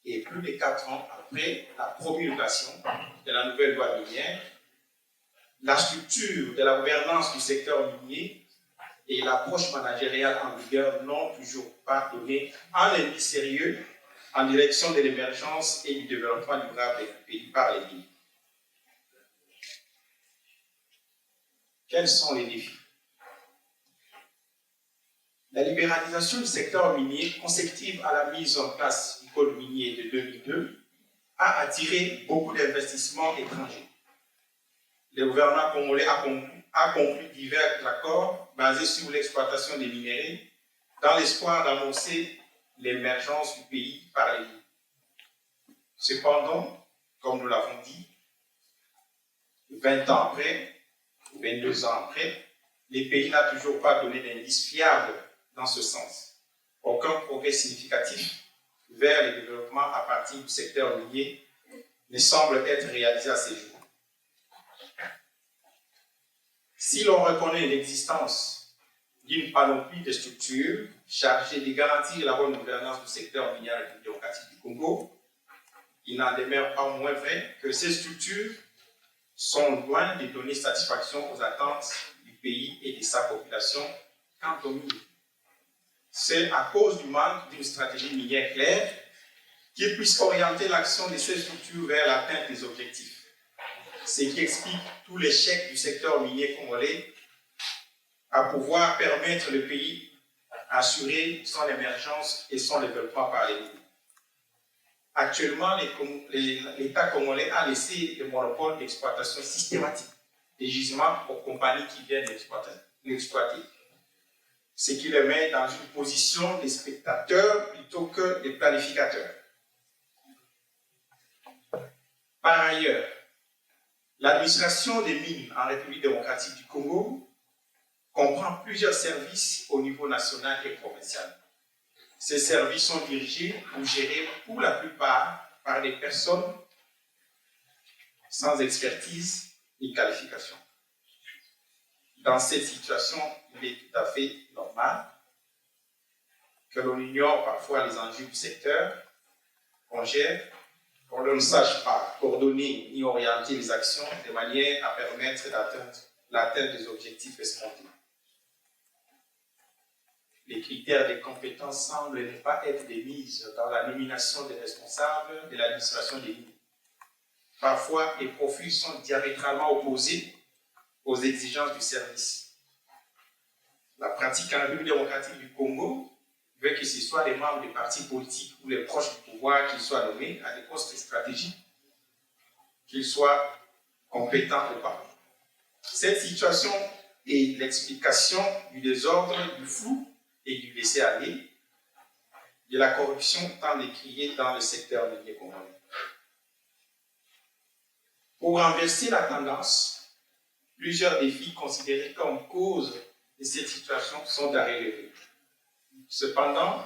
et plus de 4 ans après la promulgation de la nouvelle loi minière, la structure de la gouvernance du secteur minier et l'approche managériale en vigueur n'ont toujours pas donné un indice sérieux en direction de l'émergence et du développement durable du pays par les mines. Quels sont les défis? La libéralisation du secteur minier, consécutive à la mise en place du Code minier de 2002, a attiré beaucoup d'investissements étrangers. Le gouvernement congolais a conclu divers accords basés sur l'exploitation des minéraux dans l'espoir d'annoncer l'émergence du pays par les mines. Cependant, comme nous l'avons dit, 20 ans après, 22 ans après, le pays n'a toujours pas donné d'indice fiable dans ce sens. Aucun progrès significatif vers le développement à partir du secteur minier ne semble être réalisé à ce jour. Si l'on reconnaît l'existence d'une panoplie de structures chargées de garantir la bonne gouvernance du secteur minier démocratique du Congo, il n'en demeure pas moins vrai que ces structures sont loin de donner satisfaction aux attentes du pays et de sa population quant aux mines. C'est à cause du manque d'une stratégie minière claire qui puisse orienter l'action de ces structures vers l'atteinte des objectifs. Ce qui explique tout l'échec du secteur minier congolais à pouvoir permettre le pays d'assurer son émergence et son développement par les mines. Actuellement, l'État congolais a laissé le monopole d'exploitation systématique des gisements aux compagnies qui viennent l'exploiter, ce qui le met dans une position de spectateur plutôt que de planificateur. Par ailleurs, l'administration des mines en République démocratique du Congo comprend plusieurs services au niveau national et provincial. Ces services sont dirigés ou gérés pour la plupart par des personnes sans expertise ni qualification. Dans cette situation, il est tout à fait normal que l'on ignore parfois les enjeux du secteur qu'on gère, qu'on ne sache pas coordonner ni orienter les actions de manière à permettre l'atteinte des objectifs escomptés. Les critères des compétences semblent ne pas être des mises dans la nomination des responsables de l'administration des mines. Parfois, les profils sont diamétralement opposés aux exigences du service. La pratique en République démocratique du Congo veut que ce soit les membres des partis politiques ou les proches du pouvoir qui soient nommés à des postes stratégiques, qu'ils soient compétents ou pas. Cette situation est l'explication du désordre, du flou et du laisser-aller, de la corruption tant décriée dans le secteur minier congolais. Pour renverser la tendance, plusieurs défis considérés comme cause de cette situation sont à relever. Cependant,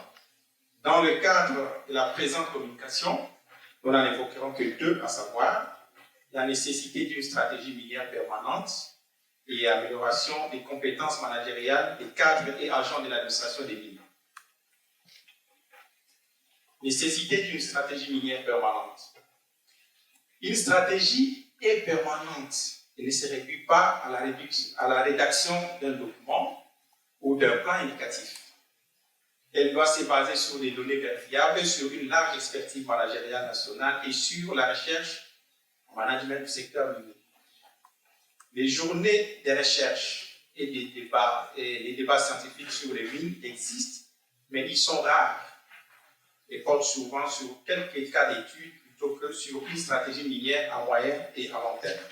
dans le cadre de la présente communication, nous n'en évoquerons que deux, à savoir la nécessité d'une stratégie minière permanente et l'amélioration des compétences managériales des cadres et agents de l'administration des mines. Nécessité d'une stratégie minière permanente. Une stratégie est permanente et ne se réduit pas à la rédaction d'un document ou d'un plan indicatif. Elle doit se baser sur des données vérifiables, sur une large expertise managériale nationale et sur la recherche en management du secteur minier. Les journées de recherche et les débats scientifiques sur les mines existent, mais ils sont rares et portent souvent sur quelques cas d'études plutôt que sur une stratégie minière à moyen et à long terme.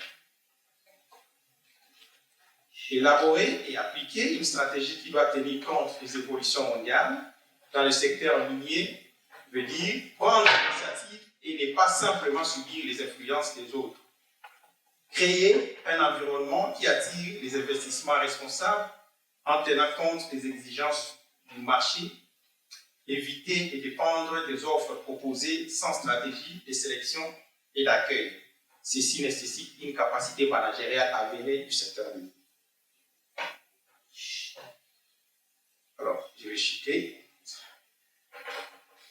Élaborer et appliquer une stratégie qui doit tenir compte des évolutions mondiales dans le secteur minier veut dire prendre l'initiative et ne pas simplement subir les influences des autres. Créer un environnement qui attire les investissements responsables en tenant compte des exigences du marché, éviter de dépendre des offres proposées sans stratégie de sélection et d'accueil. Ceci nécessite une capacité managériale avérée du secteur minier. Alors, je vais chuter.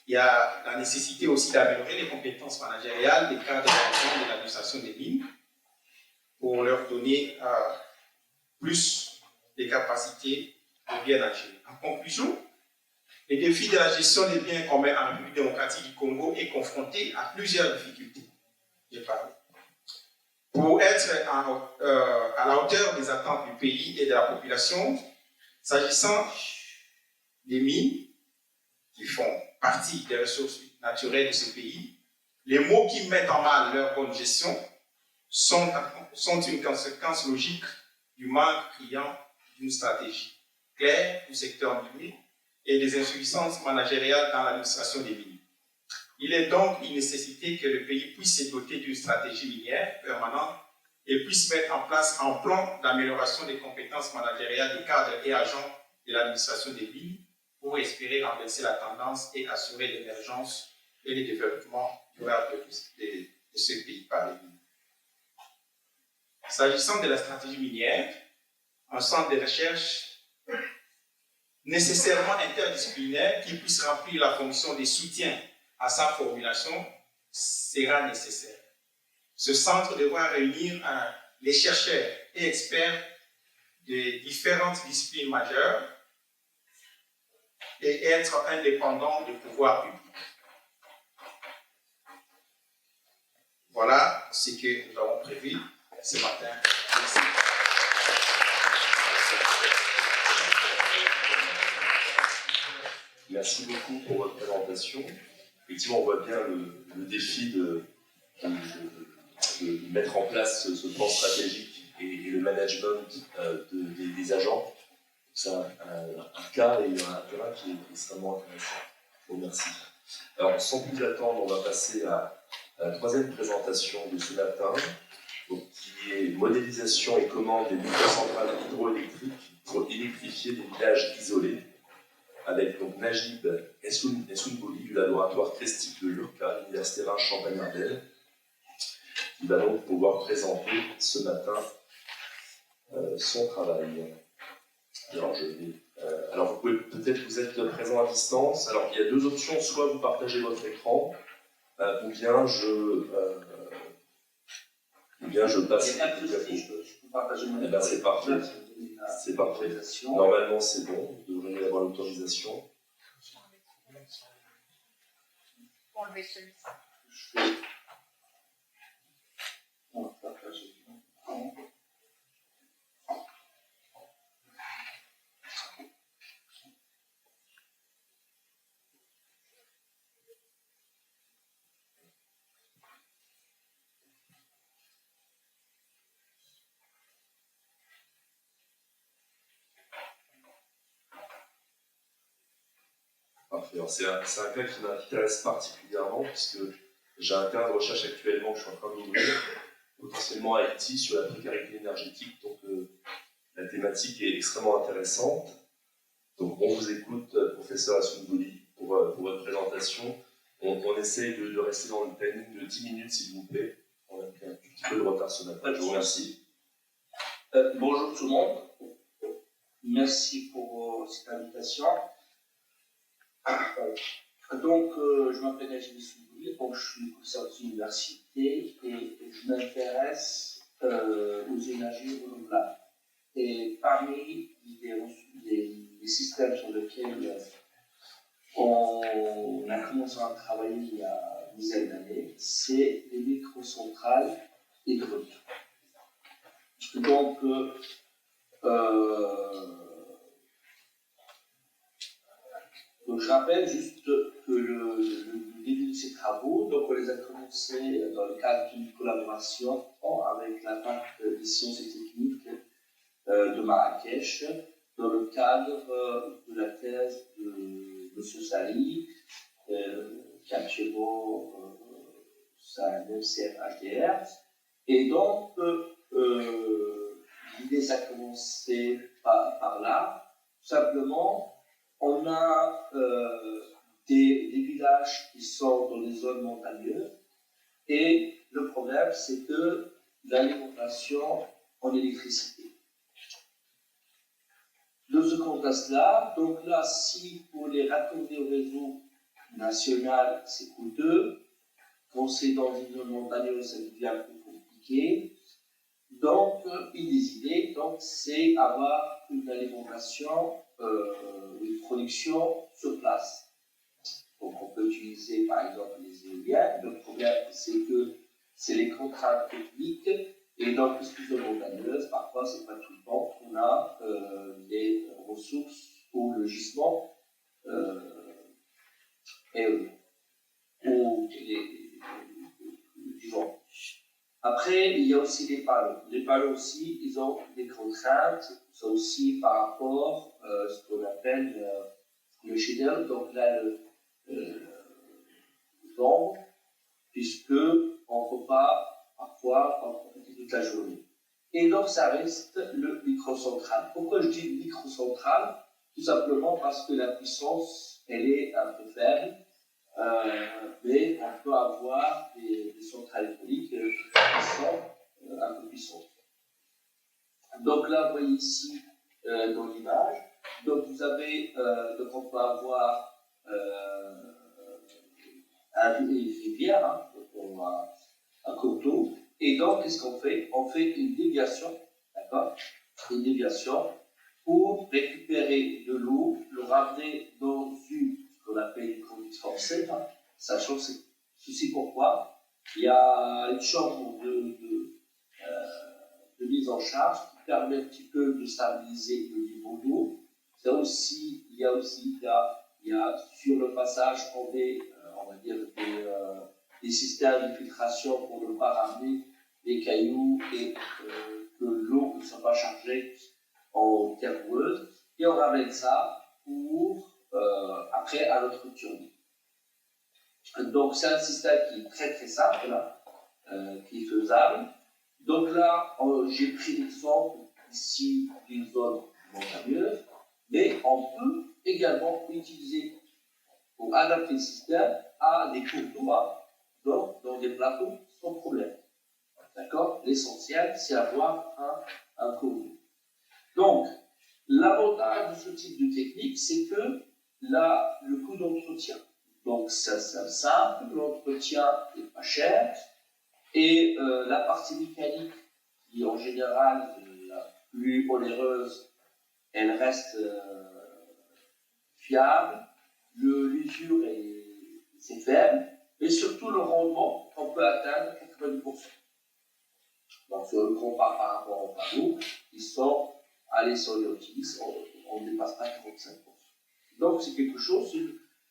Il y a la nécessité aussi d'améliorer les compétences managériales des cadres de l'administration des mines pour leur donner plus de capacités de bien agir. En conclusion, le défi de la gestion des biens communs en République démocratique du Congo est confronté à plusieurs difficultés. J'ai parlé. Pour être à la hauteur des attentes du pays et de la population, s'agissant des mines qui font partie des ressources naturelles de ce pays, les mots qui mettent en mal leur bonne gestion sont une conséquence logique du manque criant d'une stratégie claire du secteur minier et des insuffisances managériales dans l'administration des mines. Il est donc une nécessité que le pays puisse se doter d'une stratégie minière permanente et puisse mettre en place un plan d'amélioration des compétences managériales des cadres et agents de l'administration des mines pour espérer renverser la tendance et assurer l'émergence et le développement durable de ce pays par les mines. S'agissant de la stratégie minière, un centre de recherche nécessairement interdisciplinaire qui puisse remplir la fonction de soutien à sa formulation sera nécessaire. Ce centre devra réunir les chercheurs et experts de différentes disciplines majeures et être indépendant du pouvoir public. Voilà ce que nous avons prévu ce matin. Merci. Merci beaucoup pour votre présentation. Effectivement, on voit bien le défi de mettre en place ce plan stratégique et le management des agents. C'est un cas et un terrain qui est extrêmement intéressant. Je vous remercie. Alors, sans plus attendre, on va passer à la troisième présentation de ce matin, donc, qui est modélisation et commande des microcentrales hydroélectriques pour électrifier des villages isolés, avec donc Najib Essounbouli du laboratoire Crestic de l'URCA, l'Université Reims-Champagne-Ardenne, qui va donc pouvoir présenter ce matin son travail. Alors, vous pouvez peut-être vous êtes présent à distance. Alors, il y a deux options. Soit vous partagez votre écran, ou bien je passe. Il y a pas de souci, je peux partager mon Eh ben, c'est parfait. écran. C'est parfait. L'autorisation. Normalement, c'est bon. Vous devriez avoir l'autorisation. Enlever celui-ci. Je fais. On va partager l'écran. Parfait. Alors, c'est un cas qui m'intéresse particulièrement puisque j'ai un cas de recherche actuellement que je suis en train d'ouvrir, potentiellement à Haïti, sur la précarité énergétique. Donc, la thématique est extrêmement intéressante. Donc, on vous écoute, professeur Assoumbouli, pour votre présentation. On essaye de rester dans le planning de 10 minutes, s'il vous plaît. On a pris un petit peu de retard ce matin. Je vous remercie. Bonjour tout le monde. Merci pour cette invitation. Donc, je m'appelle Najib Soubouli, donc je suis professeur d'université et je m'intéresse aux énergies renouvelables. Et parmi les systèmes sur lesquels on a commencé à travailler il y a une dizaine d'années, c'est les microcentrales hydrauliques. Donc, donc, je rappelle juste que le début de ces travaux, donc on les a commencés dans le cadre d'une collaboration avec la fac des sciences et techniques de Marrakech, dans le cadre de la thèse de M. Sali, qui actuellement c'est un MCF HDR. Et donc, l'idée, ça a commencé par là. Tout simplement, on a des villages qui sont dans les zones montagneuses et le problème, c'est que l'alimentation en électricité. De ce contexte-là, donc là, si pour les raccorder au réseau national, c'est coûteux, quand c'est dans une zone montagneuse, ça devient plus compliqué. Donc, une des idées, donc, c'est avoir une alimentation, une production sur place. Donc, on peut utiliser par exemple les éoliennes. Le problème, c'est que c'est les contraintes techniques et dans les zones montagneuses, parfois, c'est pas tout le temps qu'on a les ressources ou le gisement éolien ou du vent. Après, il y a aussi les panneaux. Les panneaux aussi, ils ont des contraintes, c'est aussi par rapport à ce qu'on appelle le shader, donc là le vent, puisque on ne peut pas parfois en profiter toute la journée. Et donc ça reste le microcentrale. Pourquoi je dis microcentrale? Tout simplement parce que la puissance, elle est un peu faible. Mais on peut avoir des centrales hydrauliques qui sont un peu puissantes. Donc là, vous voyez ici dans l'image, donc vous avez, donc on peut avoir une rivière, hein, donc on a un cours d'eau, et donc qu'est-ce qu'on fait? On fait une déviation, d'accord? Une déviation pour récupérer de l'eau, le ramener dans ce qu'on appelle une conduite forcée, hein, sachant que ceci pourquoi il y a une chambre de mise en charge qui permet un petit peu de stabiliser le niveau d'eau. Il y a sur le passage, on va dire des systèmes de filtration pour ne pas ramener des cailloux et que l'eau ne soit pas chargée en terre boueuse. Et on ramène ça pour après à notre turbine. Donc c'est un système qui est très très simple, là, qui est faisable. Donc là, j'ai pris l'exemple ici d'une zone montagneuse, mais on peut également utiliser pour adapter le système à des cours d'eau, dans des plateaux sans problème. D'accord? L'essentiel, c'est avoir un cours d'eau. Donc, l'avantage de ce type de technique, c'est que là, le coût d'entretien Donc c'est simple, l'entretien n'est pas cher, et la partie mécanique, qui en général est la plus onéreuse, elle reste fiable, l'usure c'est faible, et surtout le rendement, on peut atteindre 90%. Donc si on le compare par rapport aux panneaux, ils sont allés sur les Otis, on ne dépasse pas 45%. Donc c'est quelque chose,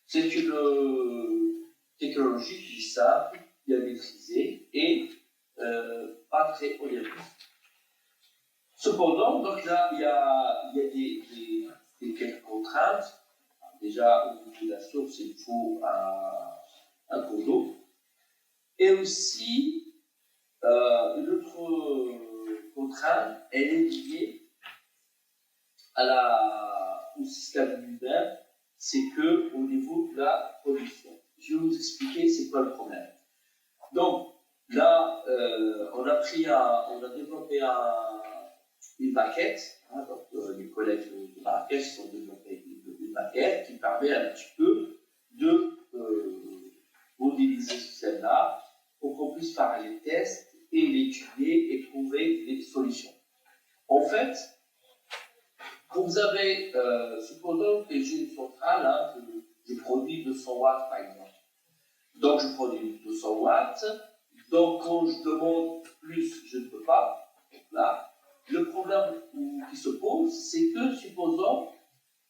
c'est une technologie qui est simple, bien maîtrisée et pas très onéreuse. Cependant, donc là, il y a des quelques contraintes. Déjà, au niveau de la source, il faut un cours d'eau. Et aussi, une autre contrainte, elle est liée au système lui-même, c'est qu'au niveau de la production. Je vais vous expliquer c'est quoi le problème. Donc, là, on a développé une maquette, hein, donc les collègues de Marrakech ont développé une maquette qui permet un petit peu de modéliser ce système-là pour qu'on puisse faire les tests et l'étudier et trouver des solutions. En fait, quand vous avez, supposons que j'ai une centrale, hein, que je produis 200 watts par exemple. Donc je produis 200 watts, donc quand je demande plus, je ne peux pas. Donc là, le problème qui se pose, c'est que supposons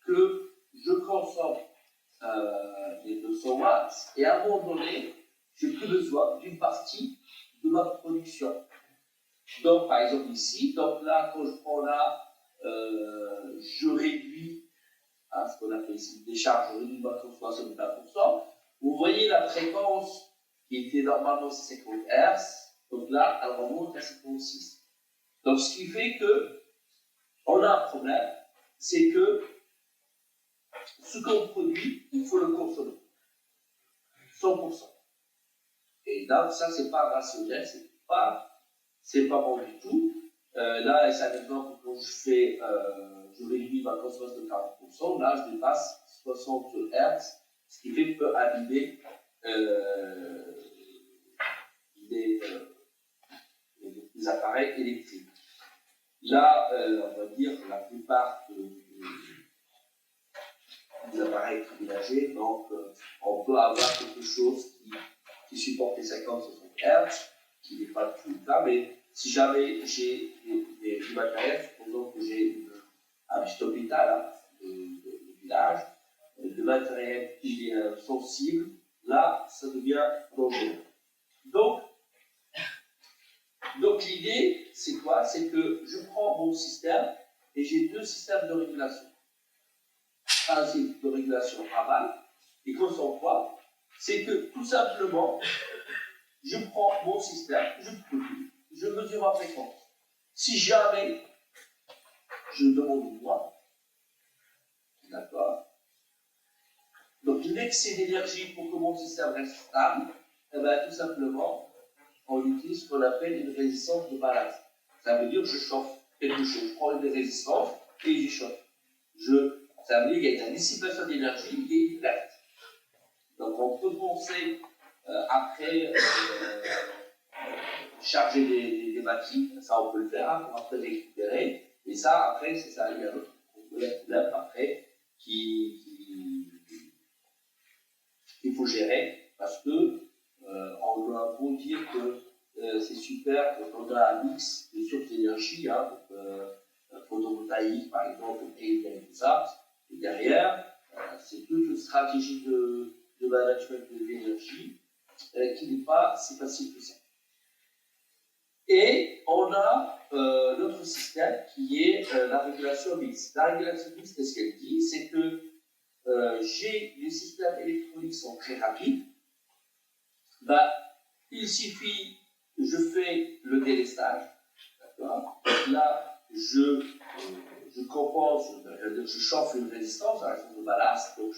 que je consomme les 200 watts et à un moment donné, j'ai plus besoin d'une partie de ma production. Donc par exemple ici, donc là quand je prends là, je réduis ce qu'on appelle ici une décharge, je réduis ma consommation de 20%. Vous voyez la fréquence qui était normalement 50 Hz, donc là elle remonte à 56. Donc ce qui fait que on a un problème, c'est que ce qu'on produit, il faut le consommer. 100%. Et donc ça, c'est pas rationnel, c'est pas bon du tout. Là, c'est un exemple quand je réduis ma consommation de 40%, là, je dépasse 60 Hz, ce qui fait que peut abîmer les appareils électriques. Là, on va dire la plupart des appareils électroménagers, donc on peut avoir quelque chose qui supporte les 50-60 Hz, qui n'est pas tout le cas, mais si jamais j'ai du matériel, supposons que j'ai un petit hôpital hein, de village, le matériel qui est sensible, là, ça devient dangereux. Donc l'idée, c'est quoi? C'est que je prends mon système et j'ai deux systèmes de régulation. Un système de régulation aval, et constant quoi? C'est que tout simplement, je prends mon système, je produis, je mesure ma fréquence. Si jamais je demande moi, d'accord? Donc l'excès d'énergie pour que mon système reste stable, eh bien, tout simplement, on utilise ce qu'on appelle une résistance de balance. Ça veut dire que je chauffe quelque chose. Je prends une résistance et j'y chauffe. Ça veut dire qu'il y a une dissipation d'énergie et une perte. Donc on peut penser après charger des batteries, ça on peut le faire hein, pour après récupérer. Et ça après, c'est ça, il y a un autre problème après qu'il faut gérer parce que on doit beau dire que c'est super quand on a un mix de sources d'énergie, hein, photovoltaïque par exemple, et tout ça, et derrière, c'est toute une stratégie de management de l'énergie qui n'est pas si facile que ça. Et on a notre système qui est la régulation mixte. La régulation mixte, ce qu'elle dit, c'est que les systèmes électroniques sont très rapides. Ben, il suffit, je fais le délestage, d'accord? Là, je compense, je chauffe une résistance, la résistance de ballast, donc